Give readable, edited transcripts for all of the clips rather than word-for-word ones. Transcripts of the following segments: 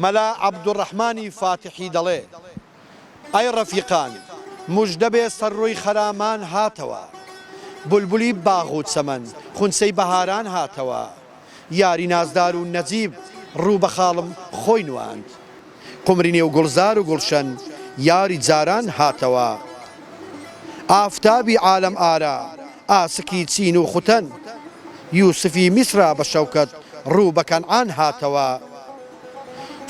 مەلا عەبدوڕەحمانی فاتحی دەڵێ ئەی ڕەفیقان موژدەبێ سەرڕووی خەرامان هاتەوە بولبولی باغ و چەمەن خونسەی بەهاران هاتەوە یاری نازدار و نەجیب ڕوو بە خاڵم خۆی نواند قمرینێ و گوڵزار و گوڵشەن یاری جاران هاتەوە ئافتابی عالەم ئارا ئاسکی چین و خوتەن یوسفی میسرا بە شەوکەت ڕوو بە کەنعان هاتەوە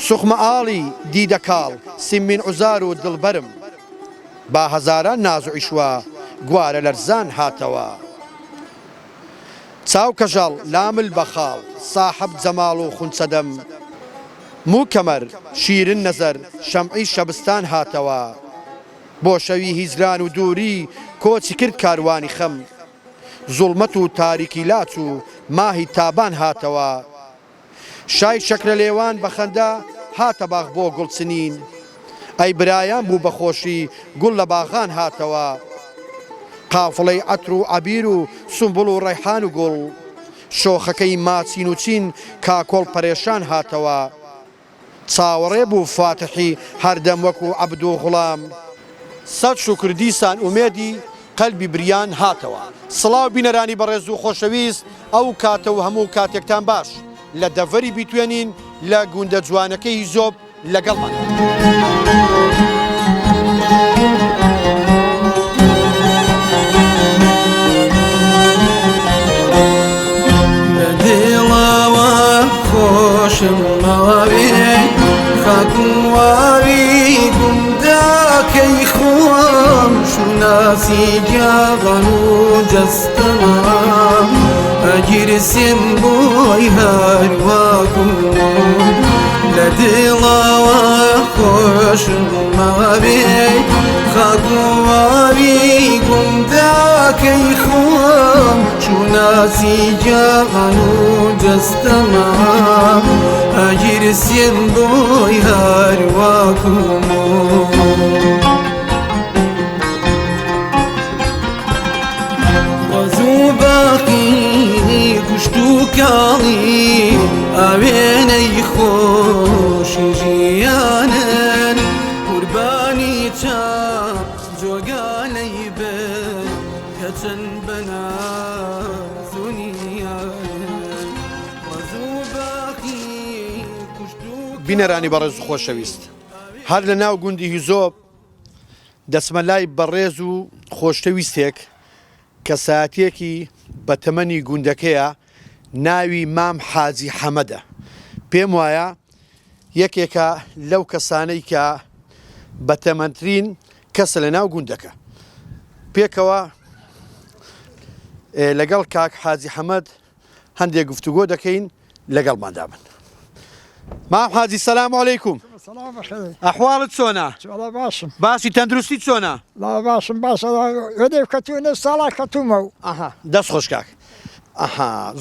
سوخمە ئاڵی دیدەکاڵ سیمین عوزار و دڵبەرم با هەزاران ناز و عیشوە گوارە لەرزان هاتەوە چاو کەژاڵ لامل بەخاڵ ساحب جەماڵ و خونچەدەم موو کەمەر شیرن نەزەر شەمعی شەبستان هاتەوە بۆ شەوی هیزران و دووری کۆچی کرد کاروانی خەم زوڵمەت و تاریکی لاچ و ماهی تابان هاتەوە شای شەکرە لێوان بە خەندا هاتە باغ بۆ گوڵچنین ئەی برایان بوو بە خۆشی گوڵ لە باغان هاتەوە قافڵەی عەتر و عەبیر و سومبڵ و ڕەیحان و گوڵ شۆخەکەی ماچین و چین کاکۆڵ پەرێشان هاتەوە چاوەڕێ بوو فاتحی هەردەم وەکو عەبد و غوڵام سەد شوکر دیسان ئومێدی قەلبی بریان هاتەوە سڵاو بینەرانی بەڕێز و خۆشەویست ئەو کاتە و هەموو کاتێکتان باش لە دەڤەری بیتوێنین لە گوندە جوانەکەی هیزۆپ لەگەڵمان خاکوواوی گوندەکەی خۆم شوناسی جیاغان و جەستەما ئەگیرسێن بۆی هەرواکوم لە دڵاوە خۆشم مەوێ خاکوواوی گوندەکەی خۆم شوناسی جیاغان و جەستەما ئەگیرسێن بۆی هەرواکوم وەزوو باقی گوشت و کاڵی ئاوێنەی خۆشی ژیانن قوربانی چاپ جۆگانەی بن کە چەند بەناز و نیانن وەزوو باقی گوشت و بینەرانی بەڕێز و خۆشەویست هەر لە ناو گوندی هیزۆپ دەسمەلای بەڕێز و خۆشەویستێک کە ساعتێکی بە تەمەنی گوندەکەیە ناوی مام حاجی حەمەدە پێم وایە یەکێکە لەو کەسانەی کە بە تەمەنترین کەسە لە ناو گوندەکە پێکەوە لەگەڵ کاک حاجی حەمەد هەندێک گفتوگۆ دەکەین لەگەڵماندا بن مام حاجی سەلام عەلەیکوم ئەحواڵت چۆنە؟ باشم باسی تەندروستی چۆنە؟ باشم باشە وێدەی کەتوونە ساڵا کەتومە و دەست خۆش کاک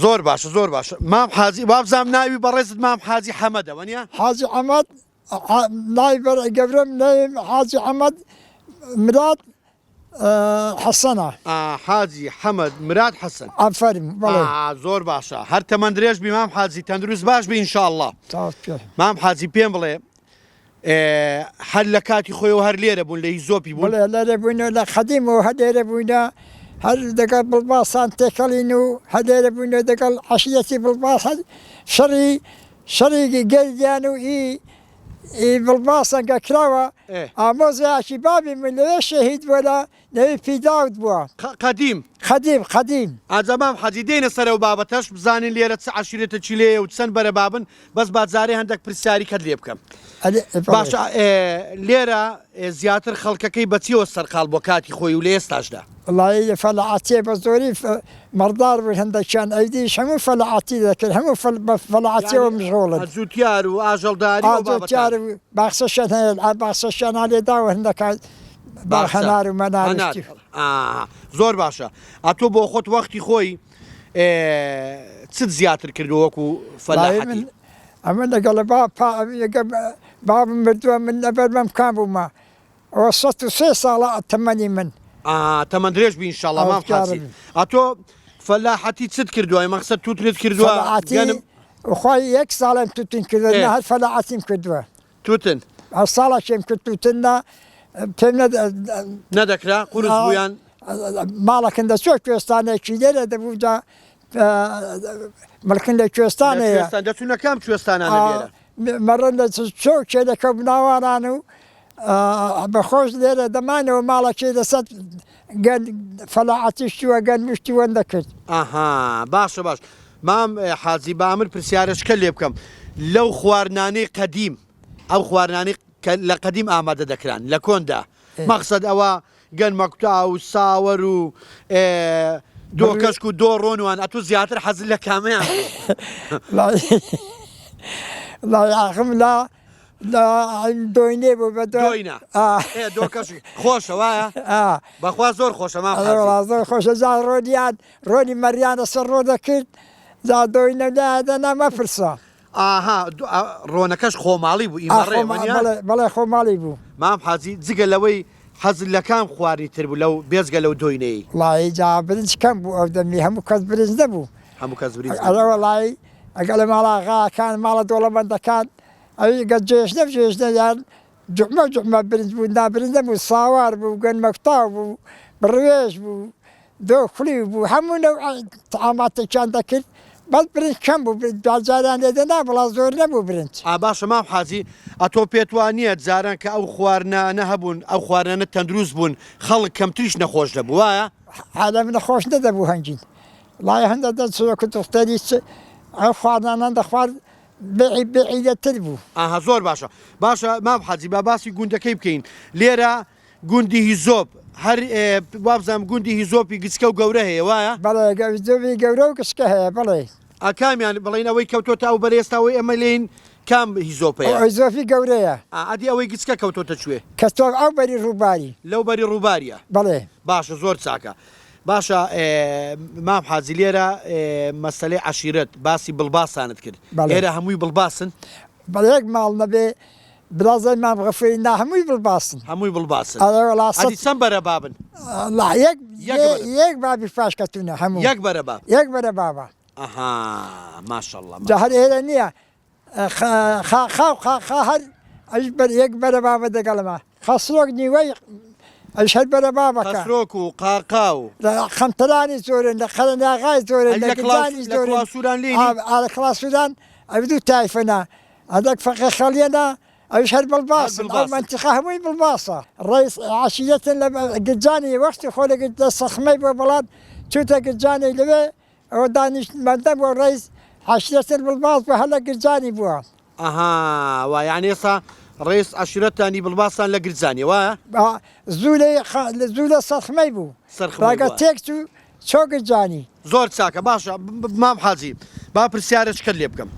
زۆر باشە زۆر باشە مام حاجی وابزانام ناوی بەڕێزت مام حاجی حەمەدە وەنیە؟ حاجی حەمەد ناوی گەورەم ناوی حاجی حەمەد مراد حەسەنە حاجی حەمەد مراد حەسەن ئافەرین بەڵێ زۆر باشە هەر تەمەندرێژ بی مام حاجی تەندروست باش بی ئینشاءڵڵا مام حاجی پێم بڵێ هەر لە کاتی خۆیەوە هەر لێرە بوون لە هیزۆپی بوون بڵێ لەرە بووینە لە خەدیمەوە هەدێرە بووینە هەر دەگەڵ بڵباسان تێکەڵین و هەدێرە بووینە دەگەڵ عەشیەتی بڵباس شەڕی گەردیان و بڵباسان گەکراوە ئامۆزایەکی بابی من لەوێ شەهید بووە لە نەوی پیداوت بووە خەدیم ئاجا مام حاجی دێنە سەرەوە بابەتەش بزانین لێرە چ عەشیرەتە چی لێیە و چەند بەرە بابن بەس بازارێ هەندێک پرسیاری کەت لێ بکەم باش لێرە زیاتر خەڵکەکەی بەچیەوە سەرقاڵ بۆ کاتی خۆی و لە ئێستاشدا وڵی فەلەعاتیە بە زۆری مەڕدار بوون هەندێکیان ئەیدیش هەموو فەلەعاتی دەکرد هەموو فەلەعاتیەوە مژۆڵن جووتیار و ئاژەڵداری و باخسەشیان هەیە باخسەشیان لێداوە هەندەکات باخەنار و مەناوشتی زۆر باشە ئەتۆ بۆ خۆت وەختی خۆی چت زیاتر کردو وەکو فەلاحەتی ئەمە لەگەڵ بابم مردووە من لەبەر مەم کام بوومە ئەوە 103 ساڵە تەمەنی من تەمەندرێژ بی ئینشاءڵڵا مام حاجی ئەتۆ فەلاحەتی چت کردووە مەقسەد تووترت کردووە وخوای 1 ساڵم تووتین کردو هەر فەلاعەتیم کردووە توتن هەر ساڵێکم کرد تووتندا پێم نەدەکرا قورس بوویان ماڵەکەندە چۆ کوێستانێکی لێرە دەبوو جا ملکندە کوێستانەیە دەچوونە کام کوێستانانە لێرە مەڕەن لە چۆ کێلەکە بناواران و بەخۆش لێرە دەمانەوە ماڵەکەی لەسەر فەلاعەتیشتیوە گەنمشتی وەندە کرد ئاها باشە باش مام حاجی بامر پرسیارشکە لێ بکەم لەو خواردنانەی قەدیم ئەو خواردنانەی لە قەدیم ئامادە دەکران لە کۆندا مەقسەد ئەوە گەنمەکوتا و ساوەر و دۆ کەشک و دۆ ڕۆنوان ئەتو زیاتر حەزت لە کامیان لاخم لا دۆینێ بوو بە دۆینە دۆ کەشک خۆشە وایە بەخوا زۆر خۆشە زۆر خۆشە جا ڕۆنی مەریانە سەر ڕۆ دەکرد جا دۆینە لادەنا مەپرسە ئاها ڕۆنەکەش خۆماڵی بوو ئیمەڕێ بەڵێ خۆماڵی بوو مام حاجی جگە لەوەی حەزت لە کام خواری تر بوو لەو بێزگە لەو دۆینەی وڵی جا برنج کەم بوو ئەو دەمی هەموو کەس برنج نەبوو هەموو کەس برنج ئەوە وڵی ئەگەر لە ماڵاغاکان ماڵە دۆڵەمەندەکان ئەوی گە جێژنە یان جوحمە برنج بوو نابرنج نەبوو ساوار بوو گەنمەکتا بوو بڕوێژ بوو دۆ خولی بوو هەموو نەو تەعاماتێکیان دەکرد بەس برنج کەم بوو جاران لێدەنا بەڵا زۆر نەبوو برنج باشە مام حاجی ئەتۆ پێت وانە جاران کە ئەو خواردنانە هەبوون ئەو خواردنانە تەندروست بوون خەڵک کەمتریش نەخۆش دەبوو وایە حالا من نەخۆش نەدەبوو هەنگین وڵای هەندە دەچووەکە دختەری ئەو خواردنانان دەخوارد بێعیدەتر بوو ئاها زۆر باشە مام حاجی با باسی گوندەکەی بکەین لێرە گوندی هیزۆپ هەر وابزانم گوندی هیزۆپی گچکە و گەورە هەیە وایە بەڵێ زۆری گەورە و گچکە هەیە بڵێ ئاکامیان بڵین ئەوەی کەوتۆتە ئەو بەرێستاەوەی ئەمە لێن کام هیزۆپەیە زۆفی گەورەیە ئادی ئەوەی گچکە کەوتۆتە کوێ کە تۆ ئەو بەری ڕووباری لەو بەری ڕووباریە بڵێ باشە زۆر چاکە باشە مام حاجی لێرە مەسەلەی عەشیرەت باسی بڵباسانت کرد لێرە هەمووی بڵباسن بەڵێک ماڵ نەبێ برازای مام غەفوری نا هەمووی بڵباسن هەمووی بڵباسن ئەدی چەند بەرە بابن یەک بابی فاشکەتونە هەموو یەک بەرە باب یەک بەرە بابە ئەها ماشەڵڵا جا هەر ئێرە نییە هەر ئەش یەک بەرە بابە دەگەڵمە خەسرۆک نیوەی ئەش هەر بەرە بابەکە خەسرۆک و قاقا و خەمتەرانی زۆرن لە خەرەناغای زۆرن لە گزانی زۆرن لە کڵاسوران ئەبدوو تایفەنا هەدەک فەقە خەڵیەنا ئەوش هەر بڵباسن ئەو منتیقە هەمووی بڵباسە ڕێز عەشیرەتن لە گجانی وەختی خۆ لە سەخمەی بۆ بەڵات چوتە گجانی لەوێ ئەوە دانیشتمەندە بۆ ڕێز عەشیرەتن بڵباس بە هەر لە گرجانی بووە ئەها وا یعنی ئێستا ڕێز عەشیرەتانی بڵباسان لە گرجانی وایە زوو لە سەخمەی بوو ڕاگە تێک و چۆ گرجانی زۆر چاکە باشە مام حاجی با پرسیارەشکە لێ بکەم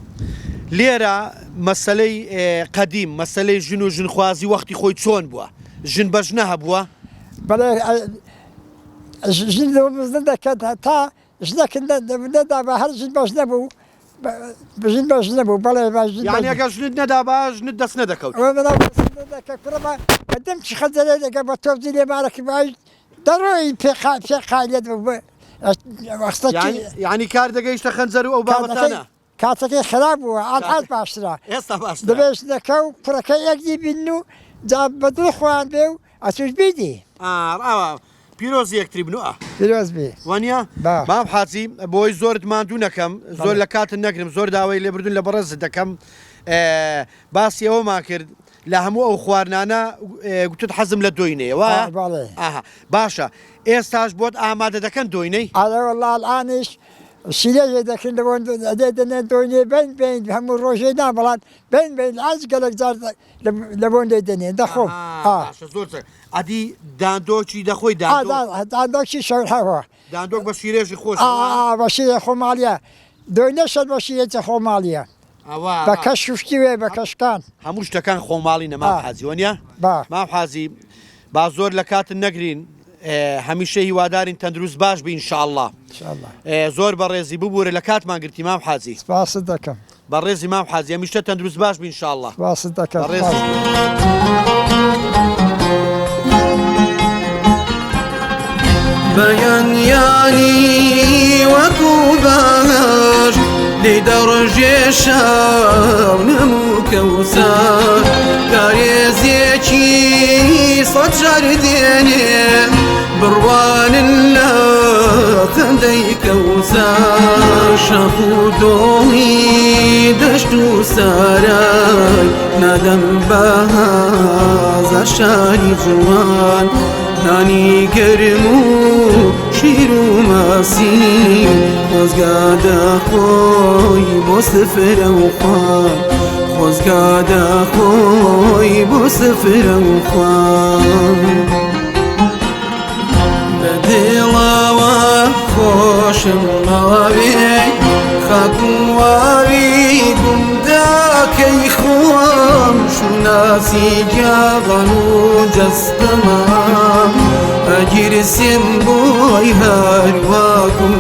لێرە مەسەلەی قەدیم مەسەلەی ژن و ژنخوازی وەختی خۆی چۆن بووە ژن بەش نەهەبووە بەڵێ ژن دەکەن تا ژنەکەدا بە هەر ژن بەش نەبوو ژن بەش نەبوو بەڵێ یعنی ئەگەر ژنت نەدا بە ژنت دەست نەدەکەوت بەدەم چ خەجەرێ دەگە بە تۆبزی لێمارەکە باش دەڕۆی پێقالێت یعنی کار دەگەیشتە خەنجەر و ئەو بابەتانە کاتەکەی خراپ بووە ئاات باشترا ئێستا باش دەبێت دەکە و کوڕەکە یەکدی بین و جا بەدڵ خوان بێ و ئەسوش بیدی پیرۆز یەکتری بنووە پیرۆز بێ وانە مام حاجی بۆی زۆرت ماندوو نەکەم زۆر لە کاتن نەگرم زۆر داوای لێبردون لە بەڕێز دەکەم باسی ئەوەما کرد لە هەموو ئەو خواردنانە گوتت حەزم لە دۆینەیە وایە باشە ئێستاش بۆت ئامادە دەکەن دۆینەی ئالەوەڵانیش شیرێژێ دەکەن دەنێن دۆینێ بین هەموو ڕۆژێ نابڵات بین ئاز گەلک جار لە بۆن لێ دەنێن دەخۆم زۆر ئەدی داندۆکی دەخۆی داندۆکی شەرهەوە داندۆک بە شیرێژی خۆش بە شیرێ خۆماڵیە دۆینە شەر بە شیرێتە خۆماڵیە بە کەش شوشتی وێ بە کەشکان هەموو شتەکان خۆماڵی نەما حاجی وەنیە مام حاجی با زۆر لە کاتن نەگرین هەمیشە هیوادارین تەندروست باش بین ئینشاءڵڵا زۆر بەڕێزی ببوورە لە کاتمان گرتی مام حاجی سپاست دەکەم بەڕێزی مام حاجی هەمیشە تەندروست باش بین ئینشاءڵڵا سپاست دەکەم بەیانیانی وەکوو باش لدرجة شاون مكوسان كاريزيكي صجر ديني بروان الله تنديك وسان شافو دومي دشتو ساراي ندم بهذا شاري جوان نانی گرمو شیرو ماسی خوزگادا خوی با سفر و خوان خوزگادا خوی با سفر و خوان بدلاوا خوشم ناوی خاکواوی گندەکەی خۆم شوناسی جاغان و جەستەمان ئەگیرسێم بۆی هەرواکم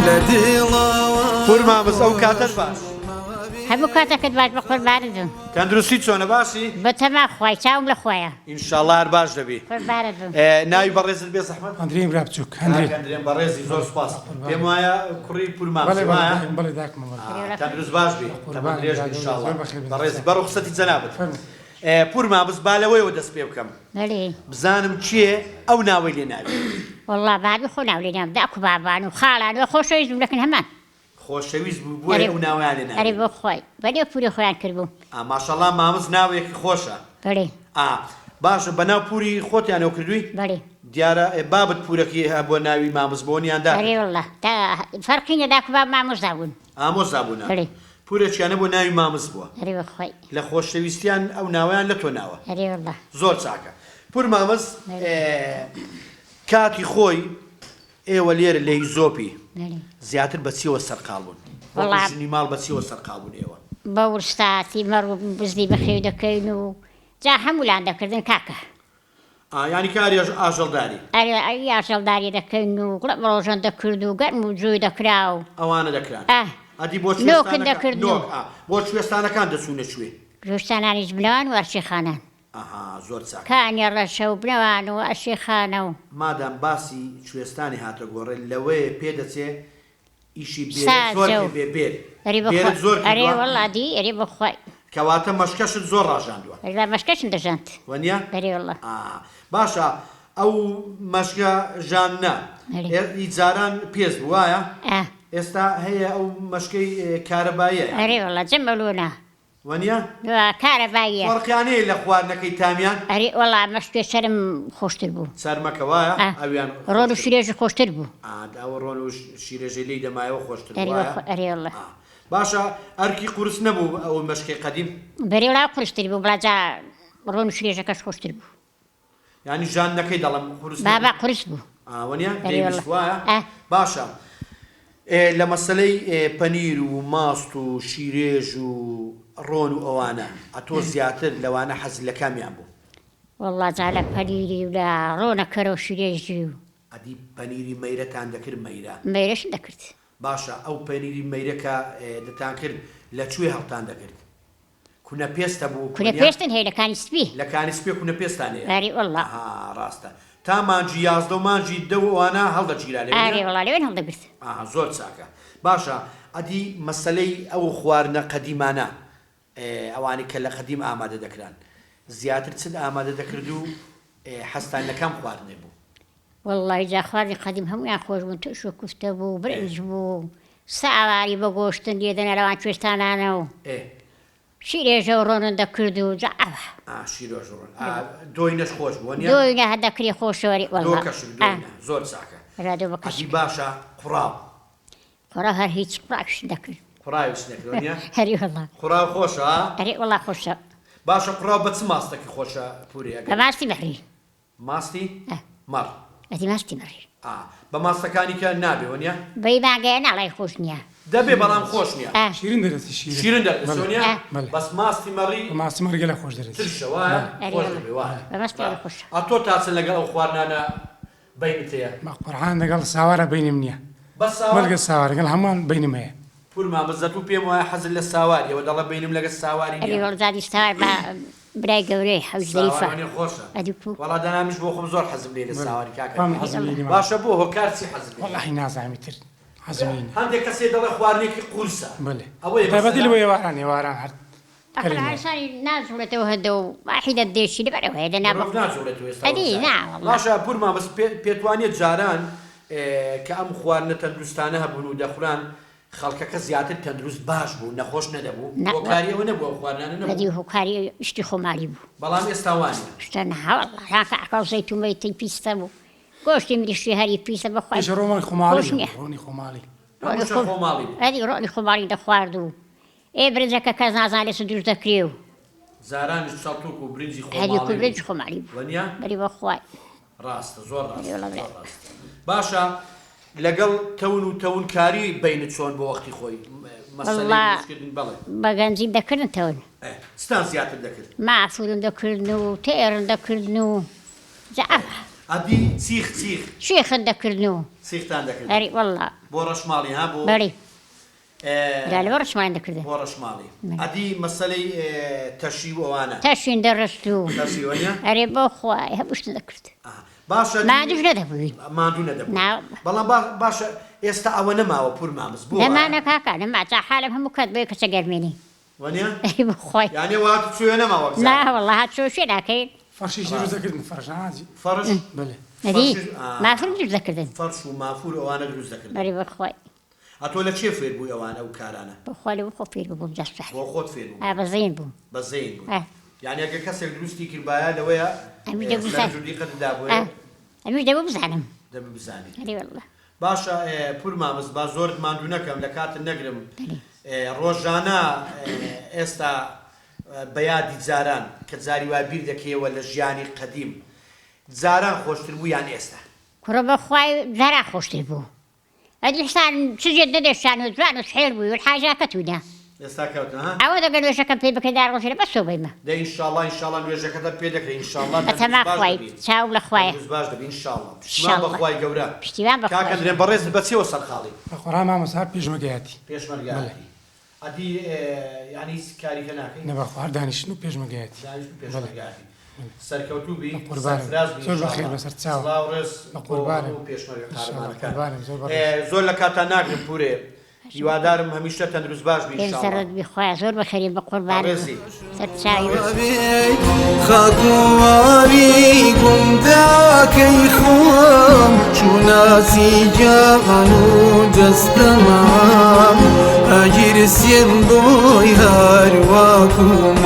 لە دڵاوە پورمامز ئەو کاتەت باش هەموو کاتەکەت باش بە قوربانتم تەندروستی چۆنە باسی بەتەما خوای چاوم لە خۆیە ئینشاڵڵا هەر باش دەبی قوربانتم ناوی بەڕێزت بێ زەحمەت ئەندرێم برا بچووک ئەندرێم بەڕێزی زۆر سوپاس پێم وایە کوڕی پورمامز وایە بەڵێ داکمە تەندروست باش بی تەمەن درێژ بی ئینشاڵڵا بەڕێزی بە ڕوخسەتی جەنابەت پورمامز با لەوەیەوە دەست پێ بکەم بەڵێ بزانم چییە ئەو ناوەی لێ ناوی وەڵڵا بابی خۆ ناو لێ نام داکو بابان و خاڵان و خۆشەویست بوو لەکن هەمان خۆشەویست بوو بۆیە ئەو ناویان لێ ئەرێ ناوی بۆ خۆی بەلێ پوری خۆیان کردبوو ماشەڵڵا مامز ناوێکی خۆشە بەڵێ باشە بەناو پوری خۆتیانەوە کردووی بەڵێ دیارە بابت پورەکی هەبووە ناوی مامز بۆنیاندا ئەرێ وەڵڵا فەرقی نە داکو باب مامۆستا بوون ئامۆزا بوونا بەڵێ پورێکیانە بۆ ناوی مامز بووە ئەرێ بۆ خۆی لە خۆشەویستیان ئەو ناویان لە تۆ ناوە ئەرێ وەڵڵا زۆر چاکە پور مامز کاتی خۆی ئێوە لێرە لە هیزۆپی زیاتر بە چیەوە سەرقاڵ بوون ژنی ماڵ بە چیەوە سەرقاڵ بوون ئێوە بە ورستاتی مەڕ و بزدی بەخێو دەکەین و جا هەموولان دەکردن کاکە ینی کاری ئاژەڵداری ئەری ئاژەڵداری دەکەین و گڵە ڕۆژان دەکرد و گەرم و جووی دەکرا و ئەوانە دەکران ئەدی نۆکن دەکردن بۆ کوێستانەکان دەچوونە کوێ کوێستانانیش بنەوان و ئەرشێخانان زۆر چاک کانیێ ڕەشە و بنەوان و ئەرشێخانە و مادام باسی کوێستانی هاتە گۆڕێ لەوەیە پێدەچێ ئیشی بێبێر ئەرێ وەڵادی ئەرێ بۆ خۆی کەواتە مەشکەشت زۆر ڕاژاندووە مەشکەشم دەژاند وەنیە بەرێ وەڵڵا باشە ئەو مەشکە ژانە ئیجاران پێز وایە ئێستا هەیە ئەو مەشکەی کارەباییە ئەرێ وەڵڵا جەمەلوونە وەنیە کارەباییە فەرقیانەیە لە خواردنەکەی تامیان ئەرێ وەڵڵا مەشکێ شەرم خۆشتر بوو سەرمەکە وایە ئەویان ڕۆن و شیرێژ خۆشتر بوو ئەوە ڕۆن و شیرێژی لی دەمایەوە خۆشتر ئەرێ وەڵڵا باشە ئەرکی قورس نەبوو ئەو مەشکەی قەدیم بەرێ وڵا قورستر بوو بڵاجا ڕۆن و شیرێژەکەش خۆشتر بوو ینی ژانەکەی دەڵم قورس بابا قورس بوو وەنیە وایە باشە لە مەسلەی پەنیر و ماست و شیرێژ و ڕۆن و ئەوانە ئەتۆ زیاتر لەوانە حەز لە کامیان بوو وەڵڵا جا لە پەنیری و لە ڕۆنەکەرە و شیرێژی و ئەدی پەنیری مەیرەتان دەکرد مەیرەش دەکرد باشە ئەو پەنیری مەیرەکە دەتان کرد لەکوێ هەڵتان دەکرد کونە پێستە بوو کونە پێستن هەیە لە کانیسپی لە کانیسپێ کونە پێستانەیە ئەرێ وەڵڵا ڕاستە تا مانجی 11 و مانجی 2 ئەوانە هەڵدەگیرا ئەرێ وەڵڵا لەوێن هەڵدەگرت زۆر چاکە باشە ئەدی مەسلەی ئەو خواردنە قەدیمانە ئەوانی کە لە قەدیم ئامادە دەکران زیاتر چ ئامادە دەکرد و حەستان لە کام خواردنێ بوو وەڵڵای جا خواردنی قەدیم هەموویان خۆش بوون توش و کوفتە بوو برنج بوو ساواری بە گۆشتن لێدەنە لەوان کوێستانانە و شیرێژە و ڕۆنن دەکرد و جا شیرۆژ دۆینەش خۆش بوو دۆینە هەدەکری خۆشەوەری زۆر چاکە ئەدی باشە قوڕاو قوڕاو هەر هیچ قوڕاویش دەکرد قوڕاویش نەکردنیە هەری وەڵڵا قوڕاو خۆشە ئەرێ وەڵڵا خۆشە باشە قوڕاو بە چ ماستێکی خۆشە پوری بە ماستی مەڕی ماستی مەڕ ئەدی ماستی مەڕی بە ماستەکانی کە نابێ وەنیە بەی ماگەیە ناڵای خۆش نییە دەبێ بەڵام خۆش نییە شیرین دەرەسی شیرین دەرەسۆنیە بەس ماستی مەڕی ماسی مەڕگە لە خۆش دەرێت ئەتۆ تاچن لەگەڵ ئەو خواردنانە بینتەیە قورعان لەگەڵ ساوارە بینم نییە مەرگە ساوار لەگەڵ هەمووان بینم هەیە پورما بەزەت و پێم وایە حەزت لە ساواری ئەوە دەڵە بینم لەگەڵ ساواری ئەریوەڵزادی ساوار برای گەورەی حەوش زەریفە وەڵا دەنامیش بۆ خۆم زۆر حەزم لێ لە ساواری کاکە باشە بۆ هۆکار چی حەزت وەڵڵاهی نازانم تر هەندێک کەسێ دەڵێ خواردنێکی قورسە تایبەتی لەوەی ئێواران ئێواران هەر عرساني نازولته وهدو واحدة ديشي اللي بعده هذا نعم نازولته هذه نعم باشا بورما بس بيتوانيت جاران كأم خوارنة تندرستانها بنو دخلان خەڵکەکە زیاتر تەندروست باش بوو نەخۆش نەدەبوو هۆکاریەوە نەبووە خواردنانە نەبوو هەدی هۆکاری شتی خۆمالی بوو بەڵام ئێستا وانە شتە نەهاوەڵڵا ڕاکە زەیتونی تەی پیسە بوو گۆشتی مریشتی هەری پیسە بەخوای ڕۆمانی خۆماڵی ڕۆنی خۆماڵی هەدی ڕۆنی خۆماڵی دەخوارد و ئێ برنجەکە کەس نازانێت چ دروست دەکرێ و زارانش سەڵتوک و برنجی هەدی کو برنج خۆمالی بوو بەری بەخوای ڕاستە زۆر ڕاستە باشە لەگەڵ تەون و تەونکاری بینت چۆن بۆ وەختی خۆی مەسەلەی بەڵێ بەگەنجیم دەکردن تەون ستان زیاتر دەکرد مافورم دەکردن و تێرن دەکردن و ئەدی شێخن دەکردن و سیختان دەکرد هەری وەڵڵا بۆ ڕەشماڵی ها بۆ بەری لە ڕەشماڵی دەکردن بۆ ڕەشماڵی ئەدی مەسەلەی تەشی و ئەوانە تەشین دەڕست و هەرێ بۆ خوای هەمووشتن دەکرد باشە مادوش نەدەبووین ماندوو نەدەبوو بەڵام باشە ئێستا ئەوە نەماوە پور مامز بوو نەمانە کاکە نەما چا حالم هەموو کات بۆیە کەچە گەرمێنی وانیا بخوای یعنی وات چوێ نەماوە لا وەڵڵا هاتچۆ شوێ ناکەین فەرشیش دروست دەکردن فەرشاناجی فەرش بەڵێ هەدی مافور دروست دەکردن فەرش و مافور ئەوانە دروست دەکردن بەری بەخوای ئەتۆ لە چێ فێر بووی ئەوانە و کارانە بەخوا لەوە خۆ فێر بووم جەست بۆ خۆت فێر بوو بەزەین بووم بەزەین بوو یعنی ئەگەر کەسێک دروستی کردبایە لەوەیە ئەمیش دەبوو بزانم دەبێ بزانی هەری وەڵڵا باشە پور مامز با زۆرت ماندوو نەکەم لە کاتت نەگرم ڕۆژانە ئێستا بەیادی جاران کە جاری وا بیر دەکەیەوە لە ژیانی قەدیم جاران خۆشتر بوو یان ئێستا کوڕە بەخوای جاران خۆشتر بوو ئەدی حسان چجێت دەدەشان و جوان و سحێر بووی و حاجاکە توودە ئێستا کەوتن ها ئەوە دەگەر نوێژەکەم پێی بکەی داڕۆژێرە بەسۆ بەیمە دە ئینشاڵڵا ئینشاڵڵا نوێژەکەتە پێ دەکرێت ئینشاڵڵا بەتەما خوای چاو لە خوایە باش دەبێ ئینشاڵڵا پشتیوان بەخوای گەورە پشتیوان بەخوای کاکە درێن بەڕێز بەچێوە سەرخاڵی بەخۆرا مامەسا پێشمەگەیاتی پێشمەرگایەتی ئەدی یعنی کاریکە ناکەین نەبەخوار دانیشتن و پێشمەگەیاتی پێشمەرگایەتی سەرکەوتوو بی زۆر بەخێر بەسەر چاو زۆر لە کاتان ناگرم پورێ هیوادارم هەمیشە تەندروست باش بی سەرت بخوایە زۆر بەخێری بە قوربان سەر چاوی خاکواری گوندەکەی خۆم چوناسی جیهان و جەستەما ئەگیرسێن بۆی هەروەکوم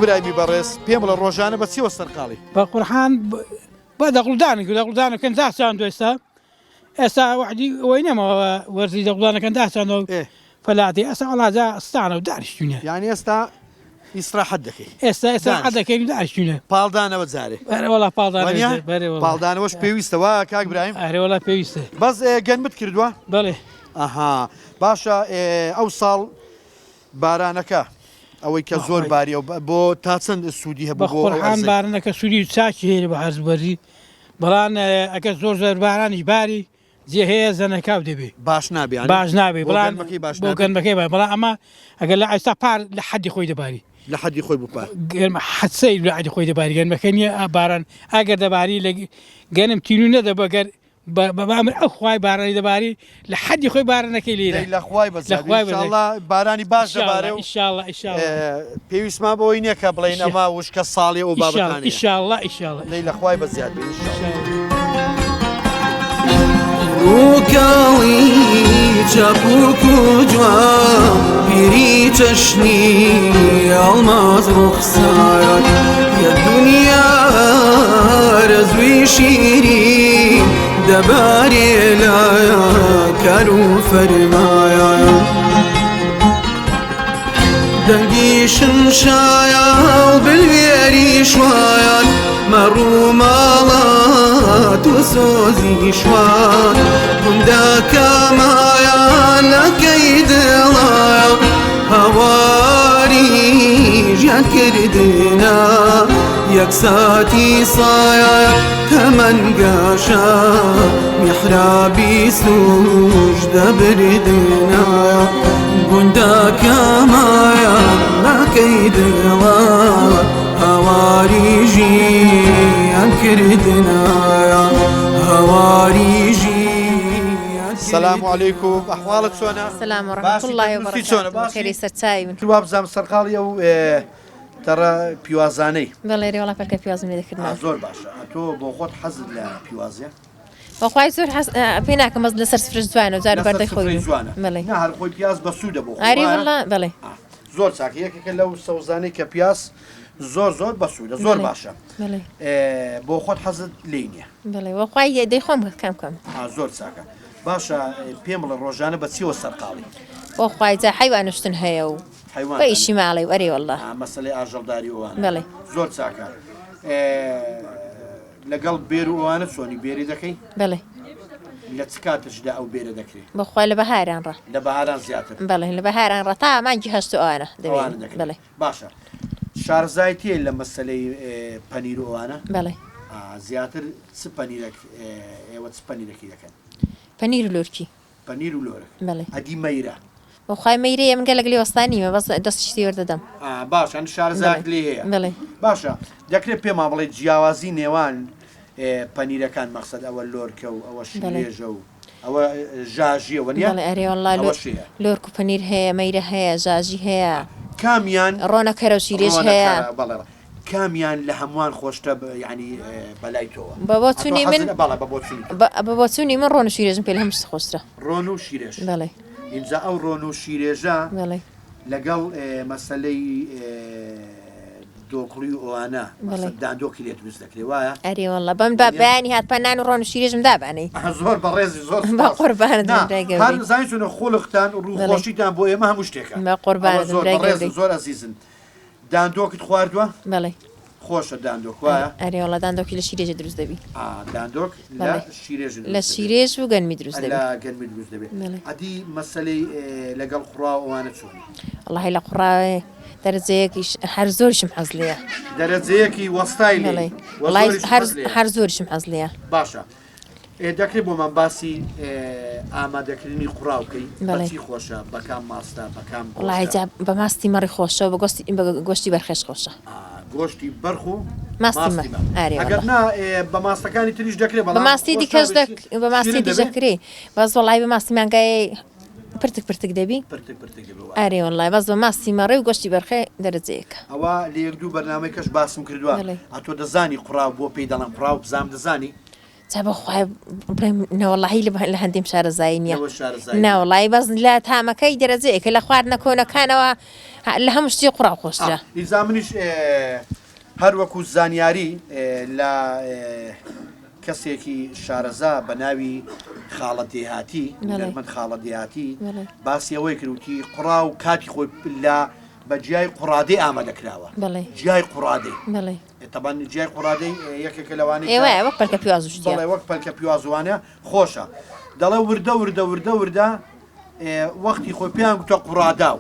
برایمی بەڕێز پێم بڵە ڕۆژانە بە چیوە سەرقاڵی بە قورحان بە دەقڵدانەکەن داچان ئێستا وحدی ئەوەی نەمەوە وەرزی دەقڵدانەکەن داچانەوە فەلاتی ئەستا وڵاجا ستانە و دانیشتوونە یعنی ئێستا ئیسراحەت دەکەی ئێستا دەکەین و دانیشتوونە پاڵدانەوە جارێ وەڵا پاڵدانەوەش پێویستەوە کاک برایم ئەرێوەڵا پێویستە بەس گەنمت کردووە بەڵێ ئەها باشە ئەو ساڵ بارانەکە ئەوەی کە زۆر باریە بۆ تا چەند سوودی هەبوو بە قورحان بارانەکە سوودی چاکی هەیە بە هەرزبەری بەڵام ئەگە زۆر زۆر بارانیش باری جێ هەیە زەنەکاو دەبێ باش نابێ باش نابێ بەڵام بۆ گەنمەکەی بەڵام ئەمە ئەگەر لە ئێستا پار لە حەدی خۆی دەباری لە حەدی خۆی بپار گەرمە حەدسەی لە حەدی خۆی دەباری گەرمەکە نییە باران ئەگەر دەباری لە گەنم تینو نەدەبەگەر بەبامر ئەو خوای بارانی دەباری لە حەدی خۆی بارانەکەی لێرە لە خوای بەزڵا بارانی باش دەبارێ و پێویستمان بۆی نییە کە بڵین ئەمە وشکە ساڵی و بابەکانی ئیشاڵڵا لە خوای بەزیاد بێ ڕووکاڵی چاپوک و جوان پیری چەشنی ئەڵماز ڕوخسارات یە دنیا زوی شیرین دەباری لایە کار و فەرمایە دەنگی شمشایە و بلوێری شوایان مەڕوو ماڵات و سۆزی شوان گوندەکەمایان لەکەی دڵایە هەواری ژیان کردنە یەک ساتی سایە تەمەنگەشە میحرابی سوش دەبردنە گوندەکەمایە لەکەی دڵە هەواری ژیان کردنە هەواری ژیان سلام علیکم ئەحواڵت چۆنە؟ سلام ورحمة الله وبركاته خيري سرچاوی من تواب بزانم سەرقاڵیە و تەڕە پیوازانەی بەڵێ ڕێوەڵا پەکە پیازم لێ دەکردن زۆر باشە تۆ بۆ خۆت حەزت لە پیوازیە؟ بەخوای زۆر پێ ناکەم مەز لەسەر سفرش جوانە و جار بەردەی خۆی بڵێ هەر خۆی پیاز بەسوودە بۆ ئاری وەڵا بڵێ زۆر چاکە یەکێکە لەو سەوزانەی کە پیاز زۆر بەسوودە زۆر باشە بۆ خۆت حەزت لێ نییە بڵێ وەخوای دەی خۆم کەم کەم زۆر چاکە باشە پێم بڵێ ڕۆژانە بە چیوە سەرقاڵی بۆخوای جا حیوانشتن هەیە و بە ئیشی ماڵی وەری وەڵا مەسەلەی ئاژەڵداری ئەوانە بڵێ زۆر چاکە لەگەڵ بێر و ئەوانە چۆنی بێری دەکەی بڵێ لە چ کاتشدا ئەو بێرە دەکرێت بەخوای لە بەهاران ڕە لە بەهاران زیاتر بڵێ لە بەهاران ڕە تا مانگی هەست و ئەوانە دەوێت بڵێ باشە شارزایەتیە لە مەسەلەی پەنیر و ئەوانە بڵێ زیاتر چ پەنیرێک ئێوە چ پەنیرێکی دەکەن پەنیر و لۆرکی پەنیر و لۆرە بڵێ ئەدی مەیرە بەخوای مەیرەیە من گەلێک لێوەستانیمە بەس دەستی وەردەدەم باشە شارزایەت لێ هەیە بڵێ باشە دەکرێت پێمان بڵێ جیاوازی نێوان پەنیرەکان مەقسەد ئەوە لۆرکە و ئەوە شێژە و ئەوە ژاژیەوە نیە ئەرێ وەڵا لۆرک و پەنیر هەیە مەیرە هەیە ژاژی هەیە کامیان ڕۆنەکەرە و شیرێژ هەیە کامیان لە هەمووان خۆشتە ینی بەلای تۆوە بەبۆچوونی من بەبۆچوونی من ڕۆن و شیرێژم پێ هەمشت خۆشترە ڕۆن و شیرێژ بەڵێ اینجا ئەو ڕۆن و شیرێژە بەڵێ لەگەڵ مەسەلەی دۆکڵی ئەوانە دانادۆکی لێت ویست دەکرێت وایە ئەرێ وەڵا بەم بەیانی هاتپەنان و ڕۆن و شیرێژم دابانەی زۆر بەڕێزی زۆر بە قوربانت زانین چونە خۆڵختان و ڕووخۆشیتان بۆ ئێمە هەموو شتێکە بە قوربانت زۆر ئەزیزن دانادۆکت خواردووە بەڵێ خۆشە داندۆک وایە ئەرێ وەڵا داندۆکی لە شیرێژە دروست دەبی داندۆک لە شیرێژ لە شیرێژ و گەنمی دروست دەبێت گەنمی دروست دەبێت ئەدی مەسەلەی لەگەڵ خوڕا ئەوانە چۆن وەڵاهی لە قوڕاوێ دەرەجەیەکیش هەر زۆرشم حەز لێیە دەرەجەیەکی وەستای لێ هەر زۆرشم حەز لێیە باشە دەکرێت بۆمان باسی ئامادەکردنی قوڕاوکەی بەچی خۆشە بەکام ماستە بەکام وڵای بە ماستی مەڕی خۆشە بە گۆشتی بەرخێش خۆشە گۆشتی بەرخ و ماستی ئەگەر نا بە ماستەکانی تریش دەکرێت بە ماستی دیکەش بە ماستی دیژەکرێ بەس وڵای بە ماستی مانگای پرتک دەبی ئارێ وڵای بەس بە ماستی مەڕێ و گۆشتی بەرخێ دەرەجەیەکە ئەوە لە یەک دوو بەرنامەی کەش باسم کردووە ئەتۆ دەزانی قوڕاو بۆ پێی دەڵێن قوڕاو بزام دەزانی جا بەخوای نەوەڵاهی لە هەندێم شارەزایی نییە ناوەڵی بەس لە تامەکەی دەرەجەیەکە لە خواردنە کۆنەکانەوە لە هەموو شتی قوڕاو خۆشترە ئیزامنیش هەر وەکو زانیاری لە کەسێکی شارەزا بە ناوی خاڵە دێهاتی من خاڵە دێهاتی باسی ئەوەی کردوتی قوڕاو کاتی خۆی لە بە جیای قوڕادەی ئامادەکراوە جیای قوڕادەی تەبان جیای قوڕادەی یەکێکە لەوانەیە وەک پەلکە پیازوش وەک پەلکە پیازوانە خۆشە دەڵێ وردە وەختی خۆی پێیان گوتە قوڕاداو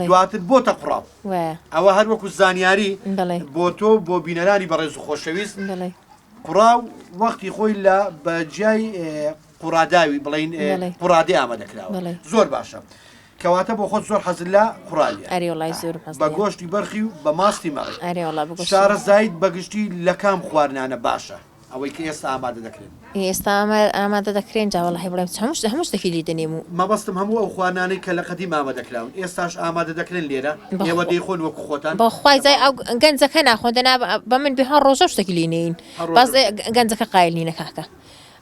دواتر بۆتە قوڕاو ئەوە هەر وەکو زانیاری بۆ تۆ بۆ بینەرانی بەڕێز و خۆشەویست قوڕاو وەختی خۆی لە بە جیای قوڕاداوی بڵین قوڕادەی ئامادەکراوە زۆر باشە کەواتە بۆ خۆت زۆر حەزت لە قوڕالیە بە گۆشتی بەرخی و بە ماستی مەڕی شارەزایت بەگشتی لە کام خواردنانە باشە ئەوەی کە ئێستا ئامادە دەکرێن ئێستا ئامادە دەکرێن جاوەڵی بڵێم هەموو شتێکی لی دەنێم و مەبەستم هەموو ئەو خواردنانەی کە لە قەدیم ئامادەکراون ئێستاش ئامادە دەکرێن لێرە ئێوە دەیخۆن وەکو خۆتان بەخوای زای ئەو گەنجەکە ناخۆندەنا بە من بێها ڕۆژە شتێکی لینین باز گەنجەکە قایل نینە کاکە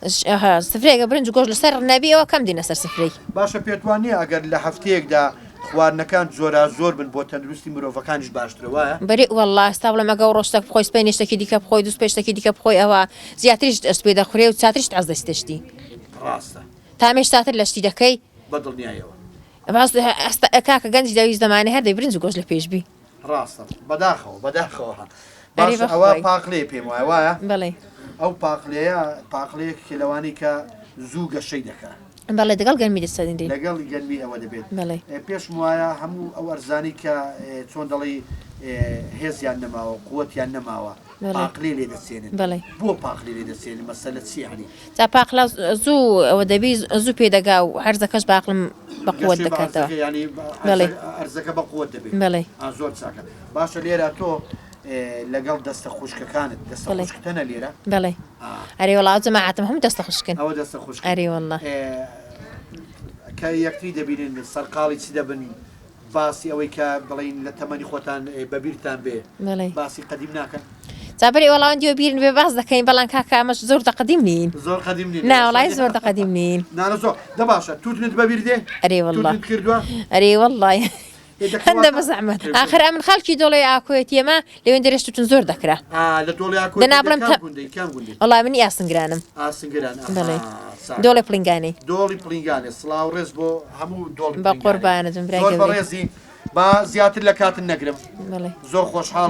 سفرەیەکە برنج و گۆشت لەسەر نەبیەوە کەم دینە سەر سفرەی باشە پێتوانێ ئەگەر لە هەفتەیەکدا خواردنەکان جۆرا زۆر بن بۆ تەندروستی مرۆڤەکانیش باشترە وایە؟ بەری وەڵڵا ئێستا بڵێ مەگە ڕۆشتێک بخۆی سپێنێشتێکی دیکە بخۆی دووس پێشتێکی دیکە بخۆی ئەوە زیاتریش دەست پێ دەخورێ و چاتریش ئەس دەستشتی ڕاستە تامێش چاتر لە شتی دەکەی بەدڵنیایەوە باس کاکە گەنجی داویست دەمانێ هەر دەی برنج و گۆشت لە پێشبی ڕاستە بەداخەوە باش ئەوە پاقلێ پێم وایە بڵێ ئەو پاقلەیەک لەوانی کە زوو گەشەی دەکات بەڵێ دەگەڵ گەرمی دەستدەین لەگەڵ گەرمی ئەوە دەبێت بڵێ پێشم وایە هەموو ئەو ئەرزانی کە چۆن دەڵی هێزیان نەماوە قووەتیان نەماوە پاقلێ لێ دەسێنن بۆ پاقلی لێ دەسێنن مەسەلە چی هەنی تا پاقلا زوو ئەوە دەبی زوو پێدەگا و هەرزەکەش باقلم بە قووەت دەکاتەوە ئەرزەکە بە قووەت دەبێت بڵێ زۆر چاکە باشە لێرە تۆ لەگەڵ دەستە خوشکەکانت دەستە خوشکتەنە لێرە بڵێ ئەرێ وڵات جەماعەتم هەموو دەستە خوشکن ئەوە دەستە خوشک ئەرێ وەڵڵا کە یەکتری دەبینن سەرقاڵی چی دەبن باسی ئەوەی کە بڵین لە تەمەنی خۆتان بەبیرتان بێ باسی قەدیم ناکەن جابری وەڵاوان دیۆ بیرن بێ باس دەکەین بەڵام کاکە ئەمەش زۆر دەقەدیم نین زۆر قەدیم نین ناوەڵای زۆر دەقەدیم نین نانە دەباشە توتنت بەبیر دێ ئەرێ وەڵڵا کردووە ئەرێ وەڵڵای هەندە بەزەحمەت آخر ئەمن خەڵکی دۆڵی ئاکۆیەتی ئێمە لەوێن دەرێشتتون زۆر دەکرا لە دۆڵی ئاکۆ دەنابڵم وەڵای منی ئاسنگرانم بڵێ دۆڵی پلنگانەی دۆڵی پلنگانێ سڵاو ڕێز بۆ هەموو دۆڵی بە قوربانەتم برای زۆر بەڕێزی با زیاتر لە کاتن نەگرم زۆر خۆشحاڵ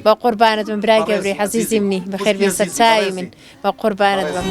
بە قوربانەتم برای گەورەی حەزیزی منی بەخێر بێ سەرچاوی من بە قوربانەت بە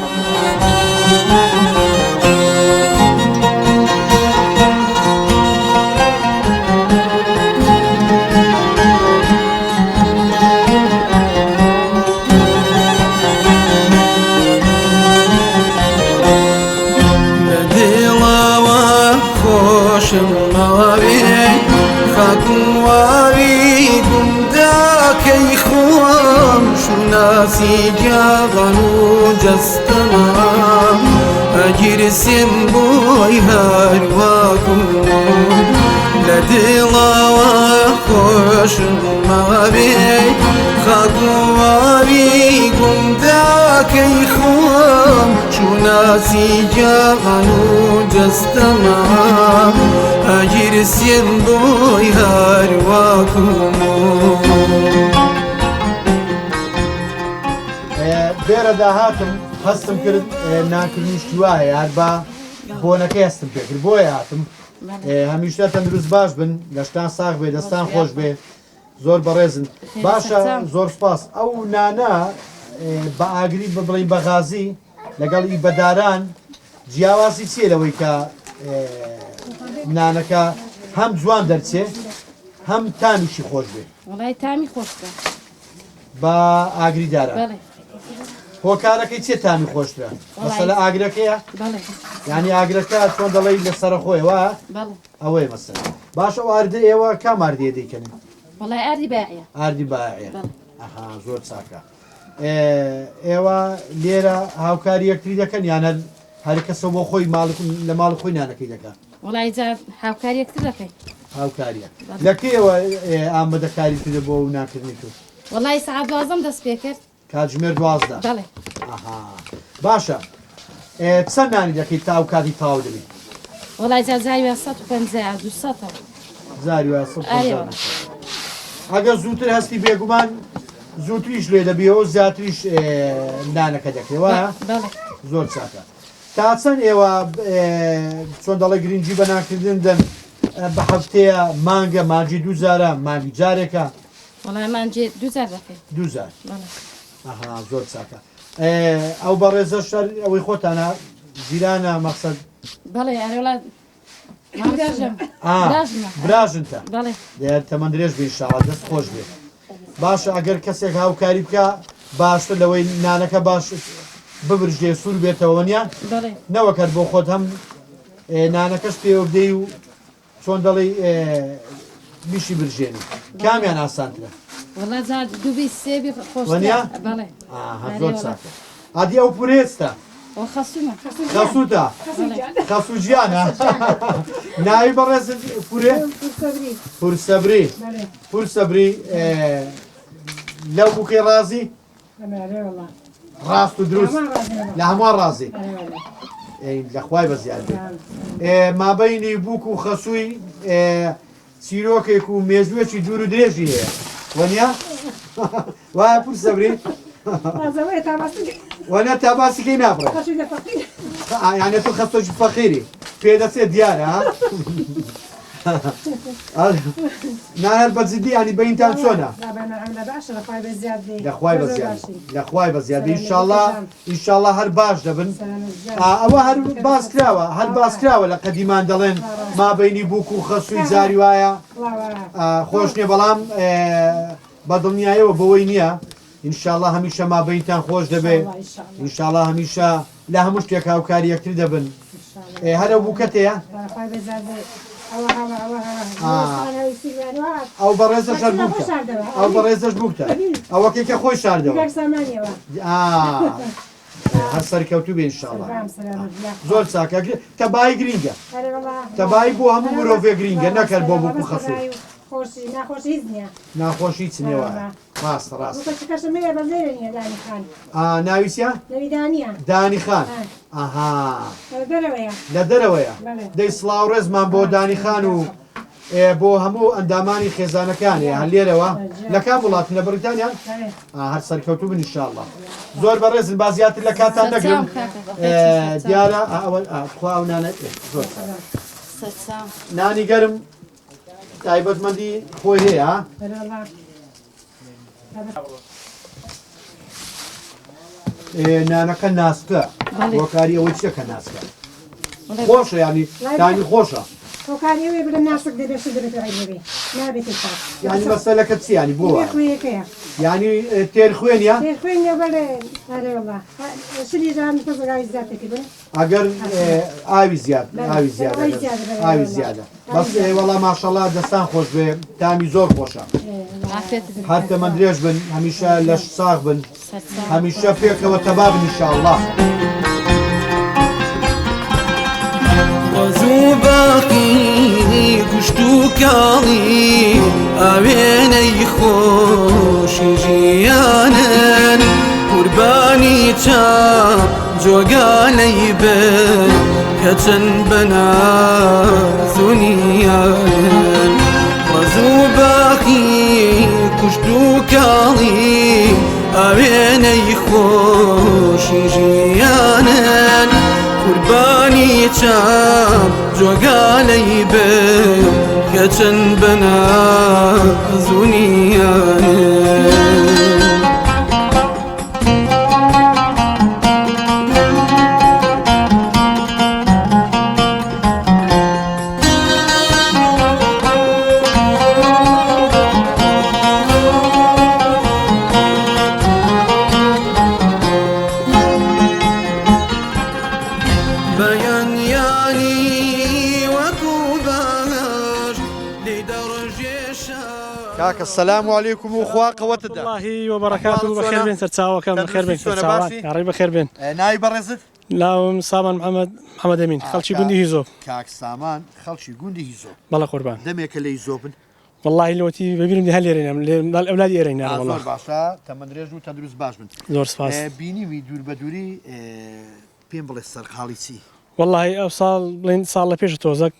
خاکواری گوندەکەی خۆم شوناسی گیاغان و جەستەمام ئەگیرسێم بۆی هەروەکو لە دڵەوە خۆشم مەوێ خاکواری گوندەکەی خۆم شوناسی گیاغان و جەستەمام ئەگیرسێم بۆی هەروەکو بێرە داهاتم هەستم کرد ناکردنیشتی وایە یار بە بۆنەکەی هەستم پێکرد بۆیە هاتم هەمیشتە تەندروست باش بن گەشتان ساغ بێ دەستان خۆش بێ زۆر بەڕێزن باشە زۆر سپاس ئەو نانە بە ئاگری بڵین بە غازی لەگەڵ ئیبەداران جیاوازی چیە لەوەی کە نانەکە هەم جوان دەرچێ هەم تامیشی خۆش بێ وڵای تامی خۆشتە بە ئاگریدارە هۆکارەکەی چێ تامی خۆشترە مەسەلە ئاگرەکەیە یعنی ئاگرەکە چۆن دەڵی لەسەر خۆیەوە ئەوەی مەسەل باش ئەو ئاردە ئێوە کام ئاردیە دەیکەن وڵای ئاردی باعە ئاردی باعە ئەها زۆر چاکە ئێوە لێرە هاوکاری یەکتری دەکەن یانە هەر کەسە بۆ خۆی لە ماڵ خۆی نانەکەی دەکات وڵای هاوکاری یەکتر دەکەین هاوکاریە لەکەیەوە ئامادەکاری کردە بۆ و ناکردنی تو وڵای سەعات 12 دەست پێ کرد کاتژمێر 12 بەڵێ باشە چەند نانی دەکەیت تا ئەو کاتی تاو دەبێت وڵای زاویە 150 200 زاویە 150 ئەگەر زووتر هەستی بێگومان زووتریش لێ دەبێەوە زیاتریش نانەکە دەکرێت وایە زۆر چاکە تا چەند ئێوە چۆن دەڵێ گرنگجی بە ناکردن دەن بە هەفتەیە مانگە مانجی 2000 مانگی جارێکە وڵای مانجی 2000 دەکەیت 2000 ئەها زۆر چاکە ئەو بەڕێزە شەر ئەوەی خۆتانە جیرانە مەقسەد بەڵێ ئەرێوڵات براژنتە تەمەند درێژ بێ ئینشاڵڵا دەست خۆش بێت باشە ئەگەر کەسێک هاوکاری بکە باشتر لەوەی نانەکە باش ببرژێ سوور بێتەوە نیە نەوەکەت بۆ خۆت هەم نانەکەش پێوە بدەی و چۆن دەڵی میشی برژێنی کامیان ئاسانترە زۆر چاکە ئادی ئەو پورێستە خەسووتە خەسووجیانە ناوی بەڕێز پورێ پورسەبری پورسەبری لەو بووکەی ڕازی ڕاست و دروست لە هەمووان ڕازی لەخوای بە زیاد مابەینی بووک و خەسووی چیرۆکێک و مێزوێکی دوور و درێژی هەیە وەنیا وایە پور سەبری وەنە تا باسیکەی نابڕێ یانێ تو خەستۆکی فەقیری پێدەچێت دیارە نانەر بەجددی ینی بەینتان چۆنە لەخوای بە زیادی ئینشاڵڵا هەر باش دەبن ئەوە هەر باسکراوە لە قەدیمان دەڵێن مابەینی بووک و خەسووی جاری وایە خۆش نییە بەڵام بەدڵنیایەوە بەوەی نییە ئینشاڵڵا هەمیشە مابەینتان خۆش دەبێت ئینشاڵڵا هەمیشە لە هەموو شتێک هاوکاری یەکتر دەبن هەرە بووکەتەیە ئەو بەڕێزەش بووکە ئەو بەڕێزەش بووکە ئەوەکێکە خۆی شاردەوە هەر سەرکەوتوو بێ ئینشاڵڵا زۆر چاکە تەبایی گرینگە تەبایی بۆ هەموو مرۆڤێ گرینگە نەکەر بۆ بووک و خەسووی ناخۆشی هیچ نیێوە ڕاست ڕاست ناویسیە دانی خان لە دەرەوەیە دەی سڵاو ڕێزمان بۆ دانی خان و بۆ هەموو ئەندامانی خێزانەکانێ هەر لێرەوە لە کام وڵات لە بریتانیا هەر سەرکەوتوو بن ئینشاڵڵا زۆر بەڕێزن با زیاتر لە کاتان نەگرم دیارە خوا نانە زۆر نانی گەرم تایبەتمەندی خۆی هەیە نانەکە ناسکە وەکاری ئەوەی چەکە ناسکە خۆشە ینی دانی خۆشە ینی مەسەلەکە چی ینی بۆ ینی تێر خوێنە ئەگەر ئاوی زیاد ئاوی زیادە بەس وەڵام ماشەڵڵا دەستان خۆش بێ تامی زۆر خۆشە هەر تەمەند درێژ بن هەمیشە لەش ساغ بن هەمیشە پێکەوە تەبا بن ئینشاءڵڵا وەزوو باقی گوشت و کاڵی ئاوێنەی خۆشی ژیانن قوربانی چاو جۆگانەی بن کە چەند بەنازونیانن وەزوو باقی گوشت و کاڵی ئاوێنەی خۆشی ژیانن قوربانی چاو جۆگانەی بن کە چەند بەنازونیانن السلام عليكم وخوا قوت الله وبركاته بخير بين سرتاوكم بخير بين سرتاوك يا بخير بين ناي برزت لا سامان محمد امين خلشي گوندی هیزۆپ كاك سامان خلشي گوندی هیزۆپ بلا قربان دمك اللي هیزۆپن والله لوتي ببينهم دي هاليرين الاولاد يرين والله زور باشا تمندريج و تدرس باش من زور سپاس بيني وي دور بدوري بين بلا سرخالي سي والله اوصال بلين صار لبيش توزك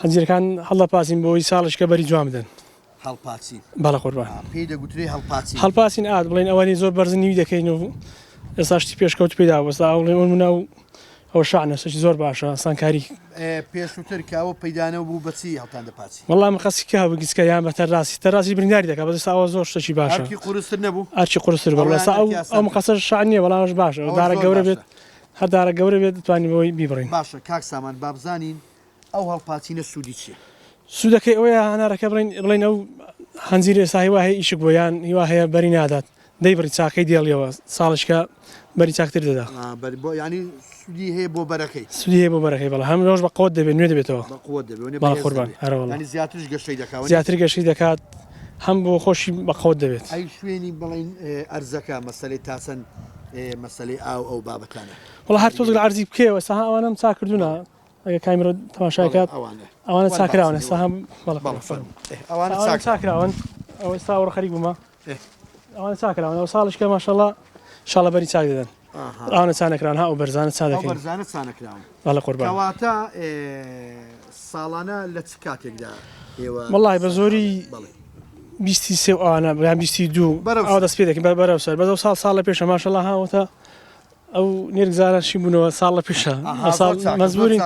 هنجير كان الله باسين بو يسالش كبري جوامدن هەڵپاچین بەڵە قوربان پێی دەگوترێ هەڵپاچین ئات بڵێن ئەوەی زۆر بەرزنیوی دەکەین و ئێستاشتی پێشکەوت پێدا وەستا ئەوڵێ مناو ئەو شانە سەچی زۆر باشە سانکاری پێشووتر کەەوە پەیدانەوە بوو بەچی هەڵتان دەپاچی وەڵام خەسی کا بگیسکە یان بە تەڕاستی برینداری دەکات بەدەست ئەوە زۆر شتێکی باشە قورستر نەبوو ئەرچی قورستر بەڵێستا ئەو مقەسەر شان نییە وەڵامش باشە دارە گەورە بێت هەر دارە گەورە بێت دەتوانین بۆی بیبڕین باشە کاک سامان بابزانین ئەو هەڵپاچینە سوودی چیە سوودەکەی ئەوەیە هەنارەکە بڵێن ئەو هەنجیر ئێستا هیوا هەیە ئیشک بۆیان هیوا هەیە بەری نادات دەیبڕی چاکەی دێڵیەوە ساڵشکە بەری چاکتر دەدا ینی سوودی هەیە بۆ بەرەکەی سوودی هەیە بۆ بەرەکەی بەڵام هەم ڕۆژ بە قوت دەبێت نوێ دەبێتەوە بەڵام قوربان هەروەڵا زیاترش گەشەی دەکات زیاتر گەشەی دەکات هەم بۆ خۆشی بە قوت دەبێت ئەی شوێنی بڵین ئەرزەکە مەسەلەی تاسەن مەسەلەی ئەو بابەتانە وڵا هەر تۆز لە ئەرزی بکەوە ئێستا ئەوانەم چاکردوونە ئەگە کامیرۆ تەماشاکات ئەوانە چاکراون ئێستا هەم ئەوانە چاکراون ئەو ئێستا وەڕ خەریک بوومە ئەوانە چاکراون ئەو ساڵشکە ماشەڵڵا ئینشاڵڵا بەری چاک دەدەن ئەوانە چانەکران ها و بەرزانە چا دەکەین بەرزانە چانەکراون بەڵێ قوربان کەواتە ساڵانە لە چ کاتێکدا ئێوە وەڵای بە زۆری 23 ئەوانە بەیان 22 ئەو دەست پێ دەکەین بەرەو سەر بەزەو ساڵ لە پێشە ماشەڵڵا هاوتە ئەو نێرگزانەشی بوونەوە ساڵ لە پێشە مەزبوورین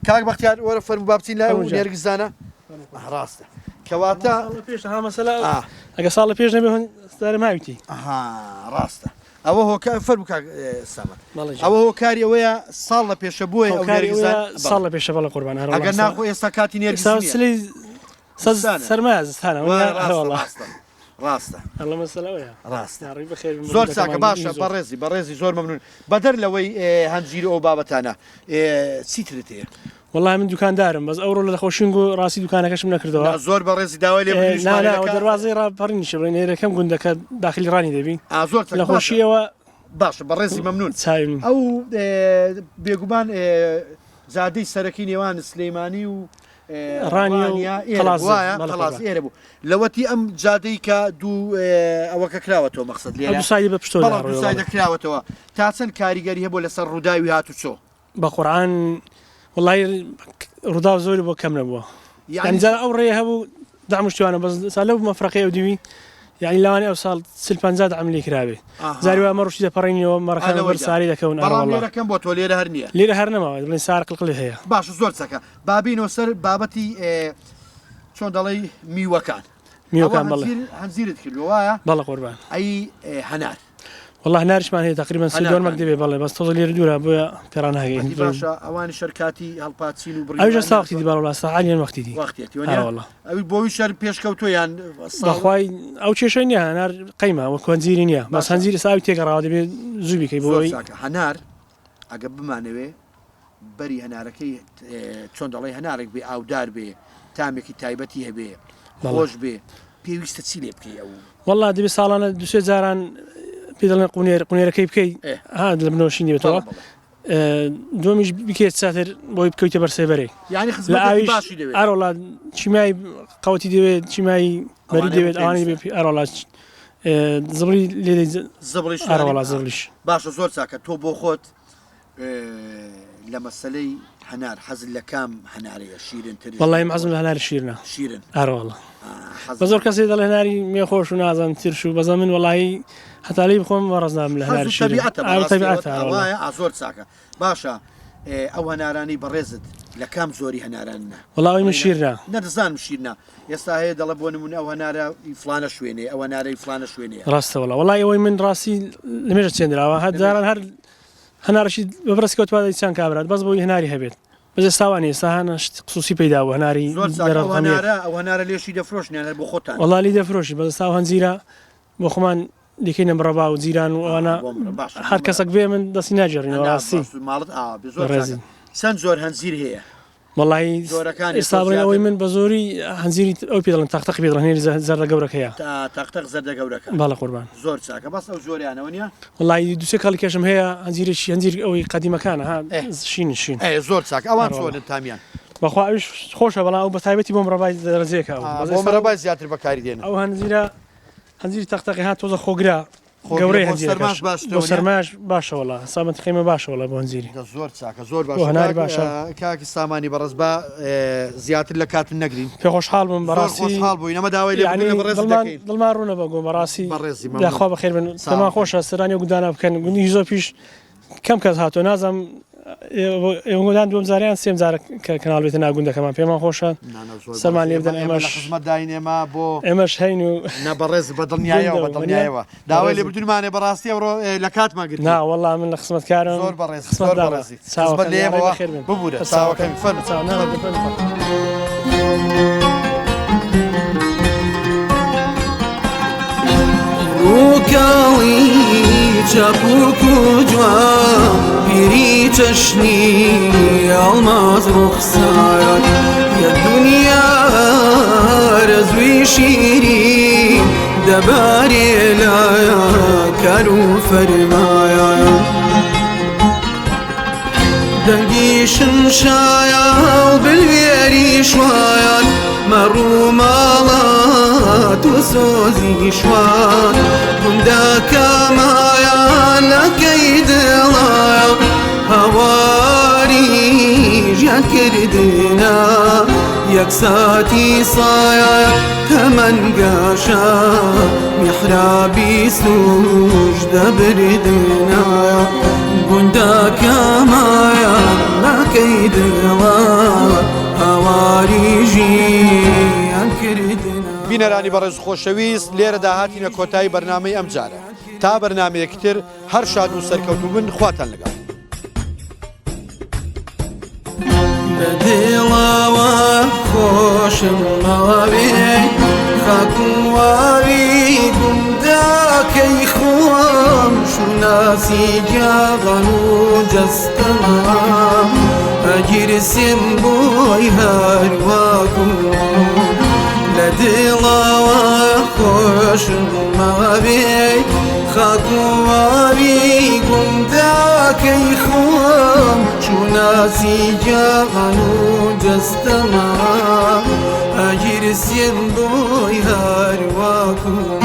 کاک بەختیار وەرە فەرموو با بچین لای ئەو نێرگزانە ڕاستە کەواتە پێشە ها مەسەلا ئەگە ساڵ لە پێش نەبێ سارە ماویتی ڕاستە ئەوە هۆکە فەرموو کاک سەمەد ئەوە هۆکاری ئەوەیە ساڵ لە پێشە بووە ئەو نێرگزان ساڵ لە پێشە بەڵە قوربان هەر ئەگەر ناخۆ ئێستا کاتی نێرگزان سەرمایە زستانە ڕاستە ئەڵە مەسەلەوەیە ڕاستە زۆر چاکە باشە بەڕێزی زۆر مەمنون بەدەر لەوەی هەنجیر ئەو بابەتانە چیترت هەیە وەڵای من دوکاندارم بەس ئەوڕۆ لە خۆشین و ڕاستی دوکانەکەشم نەکردەوە زۆر بەڕێزی داوای لێ دەواازەی ڕاپەڕینیشە بڵێ نێرەکەم گوندەکە داخلی ڕانی دەبین زۆر لە خۆشیەوە باشە بەڕێزی مەمنون چاوین ئەو بێگومان زادەی سەرەکی نێوان سلەیمانی و خلاص ئێرە بوو لەوەتی ئەم جادەی کە دوو ئەوەکە کراوەتەوە مەقسەد لێ سای بە پشتۆ سای دەکراوەتەوە تا چەند کاریگەری هەبوو لەسەر ڕووداوی هاتوچۆ بە قورعان وڵای ڕوودا زۆری بۆ کەم نەبووە یعنی ئەو ڕێ هەبوو دامشتوانە بەس لەو مەفرەقی ئەو دیوی یعنی لەوانەیە ئەو ساڵ 50 عملی کرابێ زاریوە مەڕشی دەپەڕینەوە مەڕەکان بەر ساری دەکەون ئەڵێرەکەم بۆ تۆ لێرە هەر نییە لێرە هەر نەماوە بڵێن سار قڵقڵی هەیە باش زۆر چەکە بابینەوە سەر بابەتی چۆن دەڵێ میوەکان بەڵێ هەنجیرت کردو وایە بەڵێ قوربان ئەی هەنار والله هەناریشمان هەیە تقریبا سێ دەبێ بەڵێ بەس تۆزە لێرە دوورە بۆیە پێڕان هەگەین باشە ئەوانی شەرکاتی هەڵپاچین و ئەوژە ساوەختی دی باڵ ساعالیان وەختیدی ئەوی بۆوی شەر پێشکەوتۆیان بەخوای ئەو کێشەی نییە هەنار قەیمە وە کۆنجیری نییە بەس هەنجیری ساوی تێگەڕاوە دەبێت زوو بیکەی بۆی هەنار ئەگە بمانەوێ بەری هەنارەکەی چۆن دەڵێ هەنارێک بێ ئاودار بێ تامێکی تایبەتی هەبێ خۆش بێ پێویستە چی لێ بکەی ئەو والله دەبێت ساڵانە دوسێ جاران پێ دەڵێن قونێرەکەی بکەی ها لە بنەوەشی نێتەوە دومیش بکێت چاتر بۆی بکەوتە بەرسێبەرێ لە ئاویش ئاڕۆڵا چیمای قوتی دەوێت چیمای بەری دەوێت ئەوانی بێ ئاڕۆڵا زبڵی لێ ئاڕۆڵا زبلیش باشە زۆر چاکە تۆ بۆ خۆت لە مەسەلەی هەنار حەزت لە کام هەنارەیە شیرنتر وەڵای حەزم لە هەناری شیرنە شیرن ئاڕۆڵا بە زۆر کەسێ دەڵێ هەناری مێخۆش و نازانم ترش و بەزە من وەڵایی هەتالی بخۆم ڕزنام لە هەناری شیرن زۆر چاکە باشە ئەو هەنارانی بەڕێزت لە کام زۆری هەنارانە وەڵاوی من شیرنا نەدەزانم شیرنا ئێستا هەیە دەڵە بۆ نمونە ئەو هەنارە فلانە شوێنێ ئەو هەنارەی فلانە شوێنێ ڕاستە وەڵای ئەوەی من ڕاستی لەمێژە چێنراوە هەرجاران هەر هەنارشی بەبرسکەوتوا دەیچان کابرات بەس بۆی هەناری هەبێت بەس ئێستاوانی ئێستا هەنە قسوسی پەیدا بوو هەناری ئەو هەنارە لێشی دەفرۆشنیان هەر بۆ خۆتان وەڵی دەفرۆشی بەس ئێستا هەنجیرە بۆ خۆمان دەکەینە بڕەبا و جیران و ئەوانە هەر کەسێک بێ من دەستی ناجێڕینەوە ڕاستی چەند زۆر هەنجیر هەیە وەڵی ئێستاڕێ ئەوەی من بە زۆری هەنجیری ئەو پێ دەڵێن تاقتەق پێ دڵێنێری زەردە گەورەکەیە تاقتەق زەردە گەورەکە باڵە قوربان زۆر چاکە بەس ئەو زۆریانەوە نیە وەڵی دووسێ کاڵی کێشم هەیە هەنجیرێکی هەنجیر ئەوەی قەدیمەکانە ها شین زۆر چاک ئەوان چۆن تامیان بەخوا ئەوش خۆشە بەڵام ئەو بە تایبەتی بۆ مرەبای دەرەجەیەکە بۆ مرەبای زیاتر بەکاری دێن ئەو هەنجیرە هەنجیری تەقتەقی هات تۆزە خۆگرا گەورەی هەنجیرەکەش بۆ سەرماش باشە وەڵا سامەت خێمە باشە وەڵا بۆ هەنجیری زۆر چاکە زۆر باشە کاکی سامانی بەڕێز بە زیاتر لە کاتن نەگرین پێ خۆشحاڵ بووم بەڕاستی خۆشحاڵ بووین ئەمە داوای لێ بڕێز دەکەین دڵمان ڕوونە بە گۆم بەڕاستی یاخوا بەخێر بن تەمان خۆشە سەرانی و گوندانە بکەن گوندی هیزۆپیش کەم کەس هاتۆ نازانم ئێوەدان دوم زاریان سێم جارە کەناڵێتە ناگوندەکەمان پێمان خۆشە سەرمان لێ بدەن ئێمەش خزمەتداین ئێمە بۆ ئێمەش هەین و نەبەڕێز بە دڵنیایەوە بە دڵنیایەوە داوای لێ بردوونمانێ بەڕاستی ئەوڕۆ لە کاتمان گرت نا وەڵا من لە خزمەتکارم زۆر بەڕێز زۆر بەڕێزی خزمەت لێمەوە ببوورە چاوەکەمی فەرمە ڕووکاڵی چاپوک و جوان پیری چەشنی ئەڵماز ڕوخسارات یە دنیا رەزوی شیری دەبارێ لایە کار و فەرمایە دەنگی شمشایە و بلوێری شوایان مەڕوو ماڵات و سۆزی شوان گوندەکەمایان لەکەی يكساتي صايا تمنقاشا محرابي سوج دبردنا گوندەکەم ناکەی دڵە هەواریژیان کردنا. بینەرانی بەڕێز خۆشەویست لێرە داهاتینە کۆتایی بەرنامەی ئەم جارە تا بەرنامەیەکتر هەر شاد و سەرکەوتوو بن خواتان لەگەڵ. بەدڵەوە خۆشم ماوێ خاکوواوی گوندەکەی خۆم شوناسی گیاغان و جەستەما ئەگیرسیم بۆی هەروەکو لە دڵەوە خۆشم ماوێ خاکوواوی گوندەکەی خۆم شوناسی گیاغان و جەستەما ئەگیرسیم بۆی هەروەکو